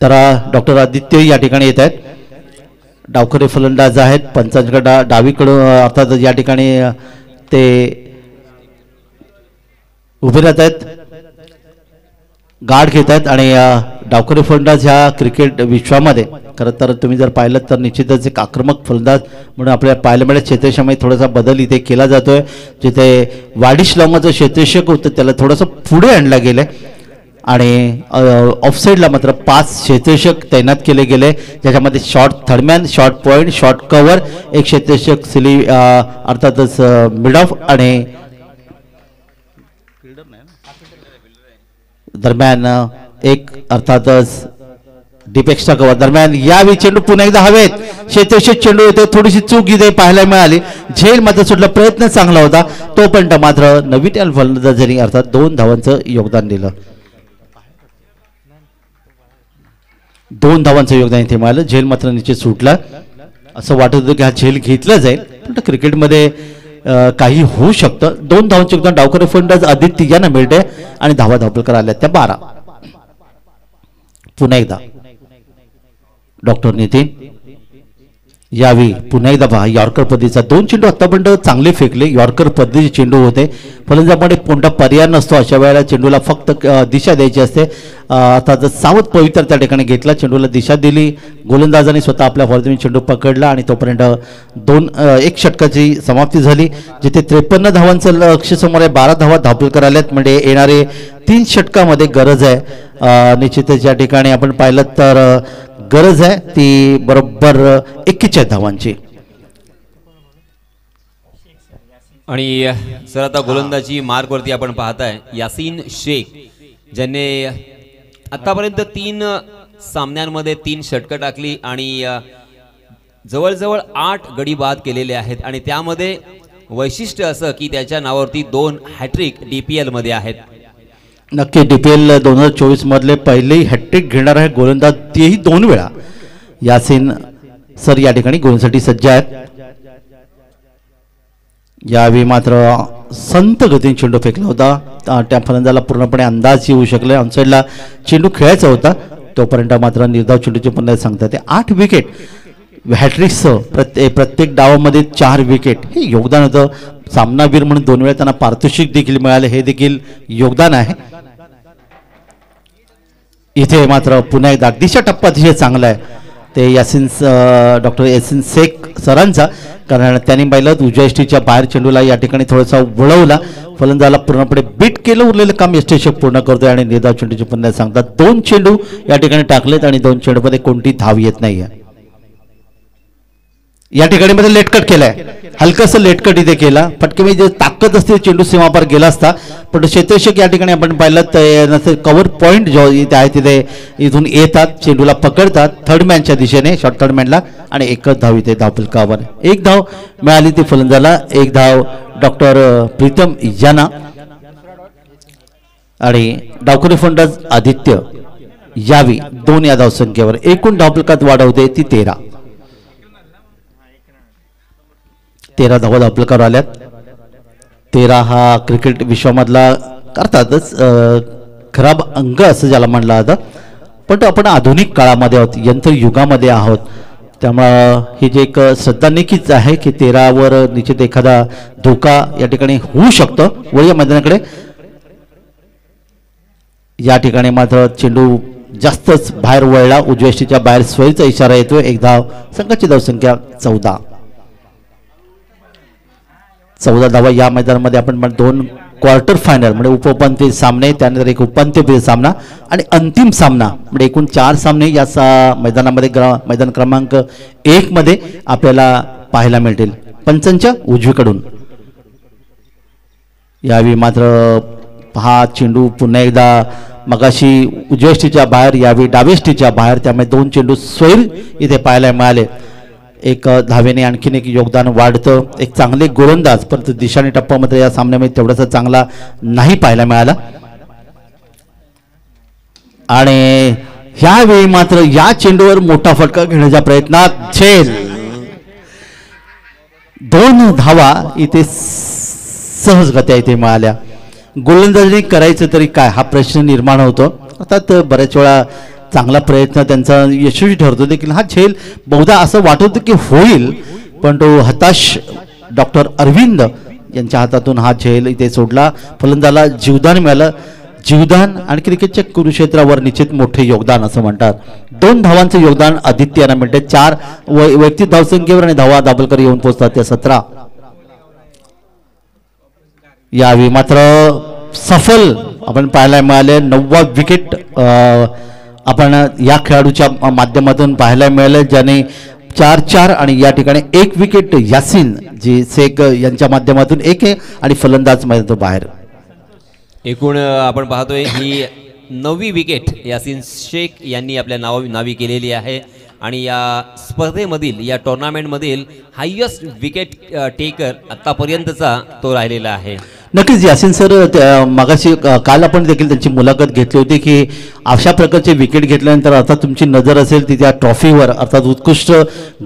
तर डॉक्टर आदित्य या ठिकाणी येत आहेत. डावखरे फलंदाज आहेत. पंचांकडे डावीकडून अर्थात या ठिकाणी ते उभे राहत आहेत, गार्ड घेत आहेत. आणि डावखरे फलंदाज ह्या क्रिकेट विश्वामध्ये खरं तर तुम्ही जर पाहिलं तर निश्चितच एक आक्रमक फलंदाज म्हणून आपल्याला पाहायला मिळेल. क्षेत्ररक्षणामध्ये थोडासा बदल इथे केला जातोय. जिथे वाडिश लॉंगाचं क्षेत्ररक्षक होतं त्याला थोडंसं पुढे आणलं गेलं आणि ऑफसाईडला मात्र 5 क्षेत्ररक्षक तैनात केले गेले, ज्याच्यामध्ये short third man, short point, short cover, एक क्षेत्ररक्षक सिली अर्थातच मिड ऑफ आणि दरम्यान एक अर्थातच डीप एक्स्ट्रा कव्हर. दरम्यान यावेळी चेंडू पुन्हा एकदा हवेत, क्षेत्ररक्षक चेंडू येते, थोडीशी चूक इथे पाहायला मिळाली. झेल मात्र सुटला, प्रयत्न चांगला होता तोपर्यंत मात्र नवीन फलंदाजांनी अर्थात 2 धावांचं योगदान दिलं. 2 धावांचं योगदान इथे मिळालं. झेल मात्र निश्चित सुटला. असं वाटत होतं की हा झेल घेतला जाईल, पण क्रिकेटमध्ये काही होऊ शकतं. 2 धावांचे योगदान डावखरे फलंदाज आदित्य यांना मिळते आणि धावा धावपलकर आल्या त्या 12. पुन्हा एकदा डॉक्टर नितीन यावेळी पुन्हा एकदा पहा यॉर्कर पद्धतीचा 2 चेंडू आतापर्यंत चांगले फेकले. यॉर्कर पद्धतीचे चेंडू होते. फलंदाजामध्ये कोणता पर्याय नसतो, अशा वेळेला चेंडूला फक्त दिशा द्यायची असते. आता सावध पवित्र त्या ठिकाणी घेतला, चेंडूला दिशा दिली. गोलंदाजाने स्वतः आपल्या फॉर्मने चेंडू पकडला आणि तोपर्यंत 1 षटकाची समाप्ती झाली, जिथे 53 धावांचं लक्ष समोर आहे. 12 धावा धावपलकर आल्यात, म्हणजे येणारे 3 षटकामध्ये गरज आहे निश्चितच या ठिकाणी आपण पाहिलं तर गरज आहे ती बरोबर 41 धावांची. आणि सर आता गोलंदाजी मार्कवरती आपण पाहताय यासीन शेख, ज्यांनी आतापर्यंत 3 सामन्यांमध्ये 3 षटकं टाकली आणि जवळजवळ 8 गडी बाद केलेले आहेत. आणि त्यामध्ये वैशिष्ट्य असं की त्याच्या नावावरती 2 हॅट्रिक DPL मध्ये आहेत. नक्की DPL 2024 मधले पहिले हॅट्रिक घेणार आहे गोलंदाज, तेही 2 वेळा. यासीन सर या ठिकाणी गोलसाठी सज्ज आहेत. यावेळी मात्र संत गतीने चेंडू फेकला होता, त्या फलंदाजाला पूर्णपणे अंदाज येऊ शकले. ऑनसाईडला चेंडू खेळायचा होता, तोपर्यंत मात्र निर्धाव चेंडूचे पुन्हा सांगतात. 8 विकेट हॅट्रिक्ससह प्रत्येक डावामध्ये 4 विकेट हे योगदान होतं. सामनावीर म्हणून 2 वेळा त्यांना पारितोषिक देखील मिळाले, हे देखील योगदान आहे. इथे मात्र पुन्हा एकदा अगदीच्या टप्पा अतिशय चांगला आहे ते यासीन डॉक्टर यासीन शेख सरांचा, कारण त्यांनी पाहिलं उजव्या यष्टीच्या बाहेर चेंडूला या ठिकाणी थोडासा वळवला, फलंदाजाला पूर्णपणे बीट केलं, उरलेलं काम यष्टी शेख पूर्ण करतोय आणि निर्धाव चेंडूचे पुन्हा सांगतात. 2 चेंडू या ठिकाणी टाकलेत आणि 2 चेंडूमध्ये कोणती धाव येत नाहीये. या ठिकाणी मध्ये लेटकट केलाय, हलकंसं लेटकट इथे केला. फटके जे ताकद असते चेंडू सीमापार गेला असता, पण क्षेत्ररक्षक या ठिकाणी आपण पाहिलं कव्हर पॉईंट जो इथे आहे तिथे इथून येतात, चेंडूला पकडतात थर्ड मॅनच्या दिशेने, शॉर्ट थर्ड मॅनला, आणि 1च धाव इथे धावफलकावर. 1 धाव मिळाली ती फलंदाजाला, 1 धाव डॉक्टर प्रीतम यांना. आणि डावखुरी फलंदाज आदित्य यावी 2 या धावसंख्येवर. एकूण धावफलकात वाढ होते ती 13 धावा धावफलकावर आल्यात. 13 हा क्रिकेट विश्वामधला अर्थातच खराब अंक असं ज्याला म्हणलं जातं, पण आपण आधुनिक काळामध्ये आहोत, यंत्रयुगामध्ये आहोत, त्यामुळं ही जे एक श्रद्धा नक्कीच आहे की 13वर निश्चित एखादा धोका या ठिकाणी होऊ शकतो. वळीया मैदानाकडे या ठिकाणी मात्र चेंडू जास्तच बाहेर वळला, उजव्या यष्टीच्या बाहेर सोयीचा इशारा येतोय. 1 धाव, संघाची धावसंख्या 14 धावा. या मैदानामध्ये आपण 2 क्वार्टर फायनल म्हणजे उपउपांत्य सामने, त्यानंतर एक उपांत्यपूर्व सामना आणि अंतिम सामना म्हणजे एकूण 4 सामने या मैदानामध्ये मैदान क्रमांक 1 मध्ये आपल्याला पाहायला मिळतील. पंचांच्या उजवीकडून यावेळी मात्र हा चेंडू पुन्हा एकदा मगाशी उजव्या यष्टीच्या बाहेर, यावेळी डाव्या यष्टीच्या बाहेर, त्यामुळे 2 चेंडू सोयील इथे पाहायला मिळाले. 1 धावेने आणखीन एक योगदान वाढतं. एक चांगले गोलंदाज, परंतु दिशाने टप्पा मात्र या सामन्यामध्ये तेवढासा चांगला नाही पाहायला मिळाला. आणि ह्यावेळी मात्र या चेंडूवर मोठा फटका घेण्याच्या प्रयत्नात झेल. 2 धावा इथे सहजगत्या इथे मिळाल्या. गोलंदाजी करायचं तरी काय हा प्रश्न निर्माण होतो. अर्थात बऱ्याच वेळा चांगला प्रयत्न त्यांचा यशस्वी ठरतो देखील. हा झेल बहुधा असं वाटत होतं की होईल, पण तो हताश डॉक्टर अरविंद यांच्या हातातून हा झेल इथे सोडला. फलंदाजाला जीवदान मिळालं. जीवदान आणि क्रिकेटच्या कुरुक्षेत्रावर निश्चित मोठे योगदान असं म्हणतात. 2 धावांचं योगदान आदित्य यांना मिळते. 4 वैयक्तिक धावसंख्येवर आणि धावा दाबलकर येऊन पोहोचतात त्या 17. यावेळी मात्र सफल आपण पाहायला मिळाले. 9वा विकेट आपण या खेळाडूच्या माध्यमातून पाहायला मिळाले, ज्याने 4-4 आणि या ठिकाणी 1 विकेट यासीन जी शेख यांच्या माध्यमातून 1 आहे आणि फलंदाज मैदानातून बाहेर. एकूण आपण पाहतोय ही 9वी विकेट यासीन शेख यांनी आपल्या नावी केलेली आहे आणि या स्पर्धेमधील, या टुर्नामेंटमधील हायेस्ट विकेट टेकर आतापर्यंतचा तो राहिलेला आहे. नक्कीच यासीन सर मागाशी काल आपण देखील त्यांची मुलाखत घेतली होती की अशा प्रकारचे विकेट घेतल्यानंतर अर्थात तुमची नजर असेल ती त्या ट्रॉफीवर, अर्थात उत्कृष्ट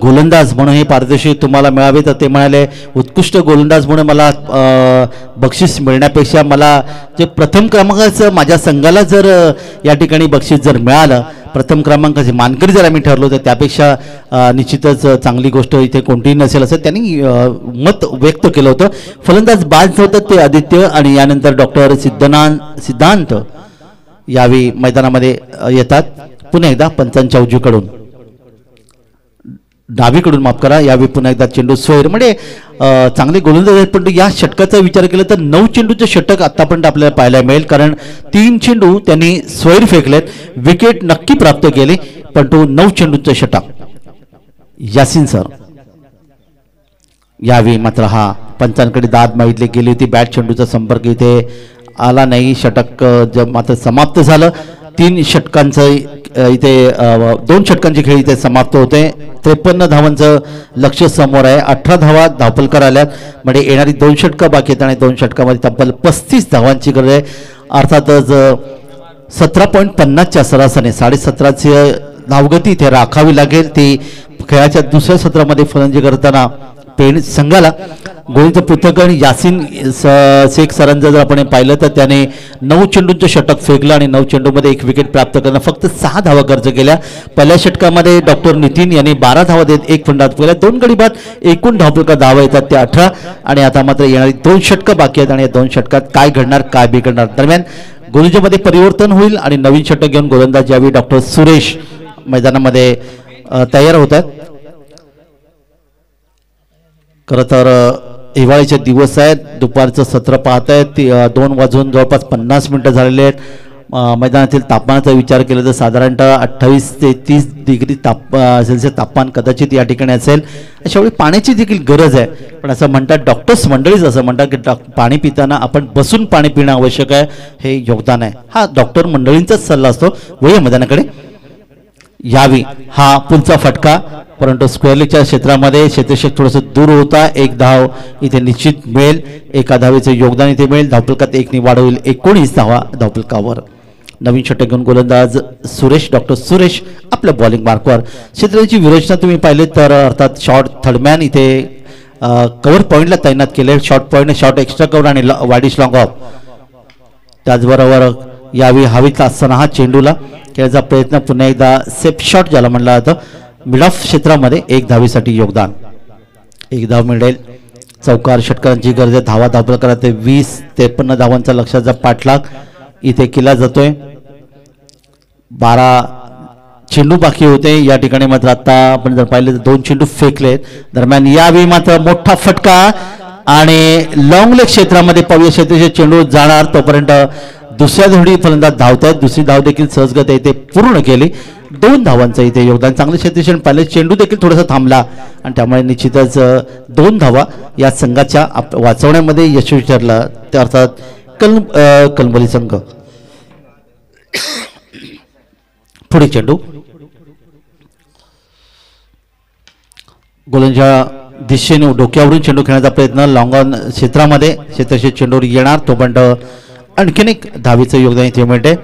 गोलंदाज म्हणून हे पारितोषिक तुम्हाला मिळावे. तर ते म्हणाले उत्कृष्ट गोलंदाज म्हणून मला बक्षीस मिळण्यापेक्षा मला जे प्रथम क्रमांकाचं माझ्या संघाला जर या ठिकाणी बक्षीस जर मिळालं, प्रथम क्रमांकाचे मानकरी जर आम्ही ठरलो, तर त्यापेक्षा निश्चितच चांगली गोष्ट इथे कोणतीही नसेल असं त्यांनी मत व्यक्त केलं होतं. फलंदाज बाद होतात ते आदित्य आणि यानंतर डॉक्टर सिद्धांत यावेळी मैदानामध्ये येतात. पुन्हा एकदा पंचांच्या उजवीकडून, डावीकडून माफ करा, यावेळी पुन्हा एकदा चेंडू सोयर म्हणजे चांगले गोलंदाज आहेत, पण या षटकाचा विचार केला तर 9 चेंडूचे षटक आतापर्यंत आपल्याला पाहायला मिळेल, कारण 3 चेंडू त्यांनी स्वैर फेकलेत, विकेट नक्की प्राप्त केली, पण तो 9 चेंडूचे षटक. यासिन सर यावेळी मात्र हा पंचांकडे दाद मागितली गेली होती, बॅट चेंडूचा संपर्क इथे आला नाही, षटक मात्र समाप्त झालं. 3 षटकांचं इथे 2 षटकांची खेळ इथे समाप्त होते. 53 धावांचं लक्ष समोर आहे, 18 धावा धावपलकर आल्यात, म्हणजे येणारी 2 षटकं बाकी आहेत आणि 2 षटकामध्ये तब्बल 35 धावांची गरज आहे. अर्थातच 17.50च्या सरासरी 17.5ची धावगती इथे राखावी लागेल. ती खेळाच्या दुसऱ्या सत्रामध्ये फलंदाजी करताना पेण संघाला गोविंद पृथक आणि यासिन शेख सरांचं जर आपण पाहिलं तर त्याने 9 चेंडूंचं षटक फेकलं आणि 9 चेंडूमध्ये 1 विकेट प्राप्त करणं, फक्त 6 धावा खर्च केल्या. पहिल्या षटकामध्ये डॉक्टर नितीन यांनी 12 धावा देत 1 फलंदाज केला, 2 गडी बाद, एकूण धावपलका धावा येतात ते 18. आणि आता मात्र येणारी 2 षटकं बाकी आहेत आणि या 2 षटकात काय घडणार काय बिघडणार. दरम्यान गोलंदाजीमध्ये परिवर्तन होईल आणि नवीन षटक घेऊन गोलंदाज यावेळी डॉक्टर सुरेश मैदानामध्ये तयार होत आहेत. खरं तर हिवाळीचे दिवस आहेत, दुपारचं सत्र पाहत आहेत, 2 वाजून जवळपास 50 मिनिटं झालेले आहेत. मैदानातील तापमानाचा विचार केला तर साधारणतः 28 ते 30 डिग्री सेल्सिअस तापमान कदाचित या ठिकाणी असेल. अशावेळी पाण्याची देखील गरज आहे, पण असं म्हणतात डॉक्टर्स मंडळीच असं म्हणतात की पाणी पिताना आपण बसून पाणी पिणं आवश्यक आहे, हे योगदान आहे. हा डॉक्टर मंडळींचाच सल्ला असतो. वळूया मैदानाकडे. यावी हा पुलचा फटका, परंतु स्क्वेअरलीच्या क्षेत्रामध्ये क्षेत्ररक्षक थोडंसं दूर होता. 1 धाव इथे निश्चित मिळेल, 1 धावेचं योगदान इथे मिळेल. धावपलकात 1 वाढ होईल, 19 धावा धावपलकावर. नवीन षटक घेऊन गोलंदाज सुरेश, डॉक्टर सुरेश आपल्या बॉलिंग मार्कवर. क्षेत्राची विरचना तुम्ही पाहिली तर अर्थात शॉर्ट थर्डमॅन इथे कव्हर पॉईंटला तैनात केले. Short point, short extra cover आणि वाईडिश लॉंग ऑफ. त्याचबरोबर यावेळी हवीत असताना हा चेंडूला खेळायचा प्रयत्न, पुन्हा एकदा सेफ शॉट ज्याला म्हणलं जातं, मिड ऑफ क्षेत्रामध्ये 1 धावेसाठी योगदान. 1 धाव मिळेल. चौकार षटकांची गरज आहे. धावा धावपलकाला ते 20-53 धावांचा लक्षाचा पाठलाग इथे केला जातोय. 12 चेंडू बाकी होते या ठिकाणी, मात्र आता आपण जर पाहिलं तर 2 चेंडू फेकले. दरम्यान यावेळी मात्र मोठा फटका आणि लॉंग लेग क्षेत्रामध्ये पाहूया, क्षेत्राचे चेंडू जाणार तोपर्यंत दुसऱ्या धोडी फलंदाज धावत आहेत. दुसरी धाव देखील सहजगत इथे पूर्ण केली. 2 धावांचं इथे योगदान. चांगले क्षेत्रक्षण पाहिले, चेंडू देखील थोडासा थांबला आणि त्यामुळे निश्चितच 2 धावा या संघाच्या वाचवण्यामध्ये यशस्वी ठरला. ते अर्थात कलंबली संघ. पुढे चेंडू गोलंदाजा दिशेने डोक्यावरून चेंडू खेळण्याचा प्रयत्न, लॉंग ऑन क्षेत्रामध्ये क्षेत्रक्षक चेंडूवर येणार तोपर्यंत आणखीन 1 धावेचं योगदान इथे मिळते.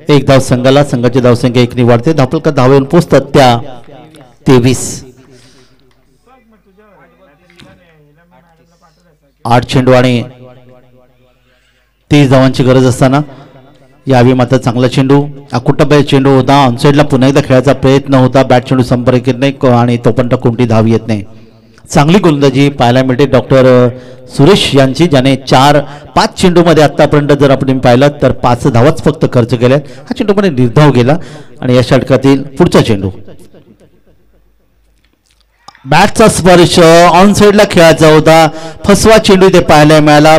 1 धाव संघाला, संघाची धावसंख्या 1 वाढते. धावपलका धावेवर पोहोचतात त्या 23. 8 चेंडू आणि 30 धावांची गरज असताना यावेळी मात्र चांगला चेंडू, अकुट्टबाई चेंडू होता. ऑनसाईडला पुन्हा एकदा खेळायचा प्रयत्न होता, बॅट चेंडू संपर्क येत नाही आणि तोपर्यंत कोणती धाव येत नाही. चांगली गोलंदाजी पाहायला मिळते डॉक्टर सुरेश यांची, ज्याने 4-5 चेंडूमध्ये आतापर्यंत जर आपण पाहिलं तर 5 धावाच फक्त खर्च केल्या. हा चेंडूमध्ये निर्धाव गेला आणि या षटकातील पुढचा चेंडू, बॅटचा स्पर्श ऑन साईडला खेळायचा होता. फसवा चेंडू इथे पाहायला मिळाला.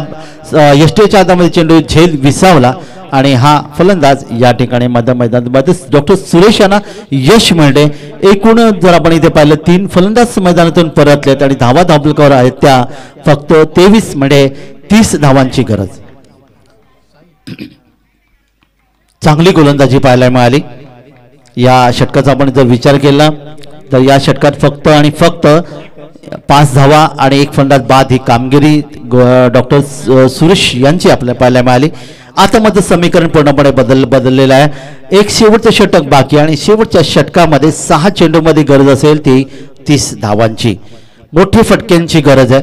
यष्टीच्या हातामध्ये चेंडू झेल विसावला आणि हा फलंदाज या ठिकाणी मैदानामध्ये डॉक्टर सुरेश यांना यश मिळते. एकूण जर आपण इथे पाहिलं 3 फलंदाज मैदानातून परतलेत आणि धावा धावपलकावर आहेत त्या फक्त 23, म्हणजे 30 धावांची गरज. चांगली गोलंदाजी पाहायला मिळाली या षटकाचा. आपण जर विचार केला तर या षटकात फक्त आणि फक्त 5 धावा आणि 1 फलंदाज बाद ही कामगिरी डॉक्टर सुरेश यांची आपल्याला पाहायला मिळाली. आता मात्र समीकरण पूर्णपणे बदललेलं आहे. 1 शेवटचं षटक बाकी आणि शेवटच्या षटकामध्ये 6 चेंडूमध्ये गरज असेल ती 30 धावांची. मोठी फटक्यांची गरज आहे.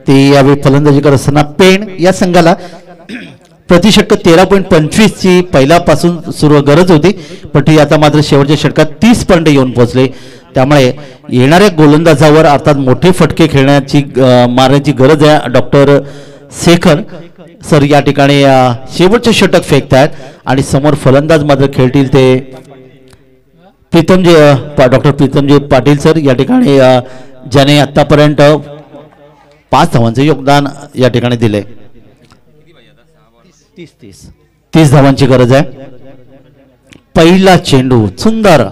ती यावेळी फलंदाजी करत असताना पेण या संघाला प्रति षटक 13.25 ची पहिल्यापासून सुरू गरज होती, पण ती आता मात्र शेवटच्या षटकात 30 पर्यंत येऊन पोहोचले. त्यामुळे येणाऱ्या गोलंदाजावर अर्थात मोठे फटके खेळण्याची मारण्याची गरज आहे. डॉक्टर शेखर सर या ठिकाणी शेवटचे षटक फेकतात आणि समोर फलंदाज मात्र खेळतील ते डॉक्टर प्रीतमजी पाटील सर या ठिकाणी, ज्याने आतापर्यंत 5 धावांचे योगदान या ठिकाणी दिले. 30 धावांची गरज आहे. पहिला चेंडू सुंदर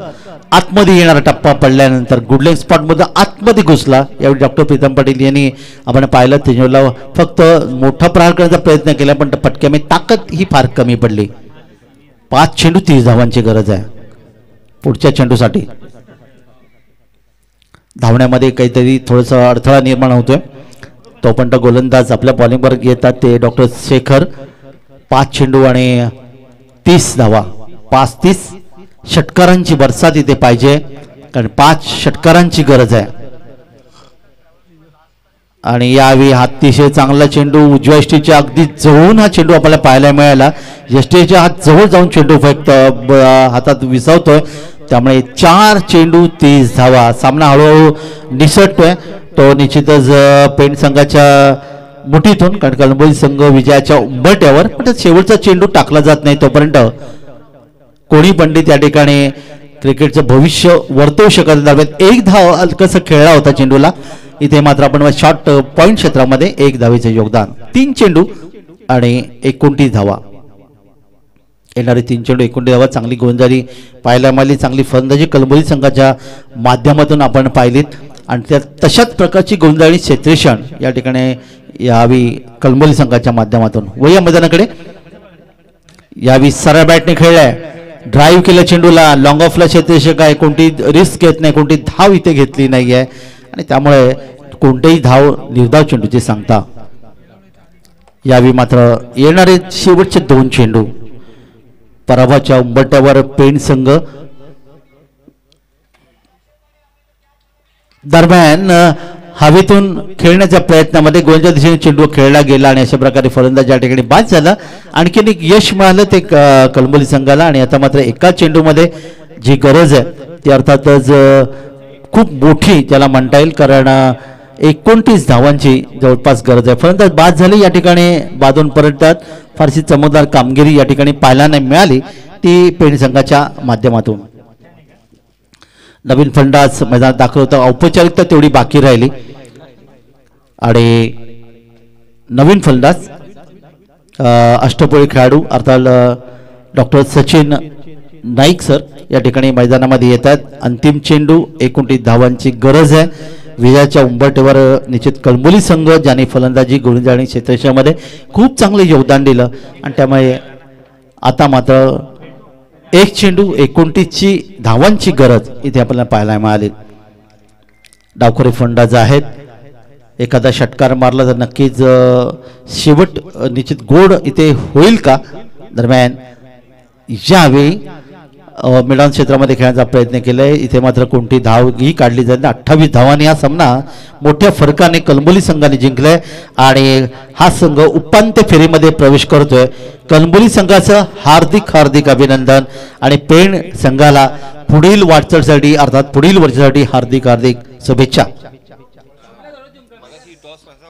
आतमध्ये येणारा टप्पा पडल्यानंतर गुडलेग स्पॉट मध्ये आतमध्ये घुसला. यावेळी डॉक्टर प्रीतम पाटील यांनी आपण पाहिलं तेजूला फक्त मोठा प्रहार करण्याचा प्रयत्न केला पण फटक्यामध्ये ताकद ही फार कमी पडली. 5 चेंडू 30 धावांची गरज आहे पुढच्या चेंडूसाठी. धावण्यामध्ये काहीतरी थोडंसं अडथळा निर्माण होतोय तोपर्यंत गोलंदाज आपल्या बॉलिंगवर येतात ते डॉक्टर शेखर. 5 चेंडू आणि 30 धावा. 5-30 षटकारांची बरसात इथे पाहिजे कारण 5 षटकारांची गरज आहे. आणि यावेळी अतिशय चांगला चेंडू उजव्या यष्टीच्या अगदी जवळून हा चेंडू आपल्याला पाहायला मिळाला. यष्टीच्या हात जवळ जाऊन चेंडू फेकतो हातात विसावतोय त्यामुळे 4 चेंडू 30 धावा. सामना हळूहळू निसटतोय तो निश्चितच पेण संघाच्या मुठीतून कारण कलंबोली संघ विजयाच्या उंबरठ्यावर पण शेवटचा चेंडू टाकला जात नाही तोपर्यंत कोणी पंडित या ठिकाणी क्रिकेटचं भविष्य वर्तवू शकत नाही. 1 धाव कसं खेळला होता चेंडूला. इथे मात्र आपण शॉर्ट पॉइंट क्षेत्रामध्ये 1 धावेचे योगदान. 3 चेंडू आणि 29 धावा. येणारे 3 चेंडू 29 धावा. चांगली गोलंदाजी पाहायला मिळाली. चांगली फलंदाजी कलंबोली संघाच्या माध्यमातून आपण पाहिलीत आणि त्या तशाच प्रकारची गोलंदाजी क्षेत्रेषण या ठिकाणी यावी कलंबोली संघाच्या माध्यमातून. वया मैदानाकडे यावी सरळ बॅटने खेळलाय. ड्राईव्ह केलं चेंडूला. लॉंग ऑफला क्षेत्ररक्षक आहे. कोणती रिस्क घेत नाही. कोणती धाव इथे घेतली नाही आहे आणि त्यामुळे कोणतेही धाव निर्धाव चेंडूची सांगता. यावेळी मात्र येणारे शेवटचे 2 चेंडू पराभवाच्या उंबरठ्यावर पेण संघ. दरम्यान हवेतून खेळण्याच्या प्रयत्नामध्ये गोलच्या दिशेने चेंडू खेळला गेला आणि अशा प्रकारे फलंदाज या ठिकाणी बाद झाला. आणखीन एक यश मिळालं ते कलंबोली संघाला. आणि आता मात्र एका चेंडूमध्ये जी गरज आहे ती अर्थातच खूप मोठी त्याला म्हणता येईल कारण 29 धावांची जवळपास गरज आहे. फलंदाज बाद झाले या ठिकाणी बादून परततात. फारशी चमकदार कामगिरी या ठिकाणी पाहायला नाही मिळाली ती पेण संघाच्या माध्यमातून. नवीन फलंदाज मैदानात दाखल होता. औपचारिकता तेवढी बाकी राहिली आणि नवीन फलंदाज अष्टपैलू खेळाडू अर्थात डॉक्टर सचिन नाईक सर या ठिकाणी मैदानामध्ये येतात. अंतिम चेंडू 29 धावांची गरज आहे. विजयाच्या उंबरठ्यावर निश्चित कलंबोली संघ ज्याने फलंदाजी गोलंदाजी क्षेत्रामध्ये खूप चांगले योगदान दिलं आणि त्यामुळे आता मात्र 1 चेंडू 29 धावांची गरज इथे आपल्याला पाहायला मिळाली. डावखोरे फलंदाज आहेत. एखादा षटकार मारला तर नक्कीच शेवट निश्चित गोड इथे होईल का. दरम्यान यावेळी मिडॉन क्षेत्रामध्ये खेळण्याचा प्रयत्न केलाय. इथे मात्र कोणती धाव ही काढली जाईल. 28 धावांनी हा सामना मोठ्या फरकाने कलंबोली संघाने जिंकलाय आणि हा संघ उपांत्य फेरीमध्ये प्रवेश करतोय. कलंबोली संघाचं हार्दिक हार्दिक अभिनंदन आणि पेण संघाला पुढील वाटचालीसाठी अर्थात पुढील वर्षासाठी हार्दिक हार्दिक शुभेच्छा.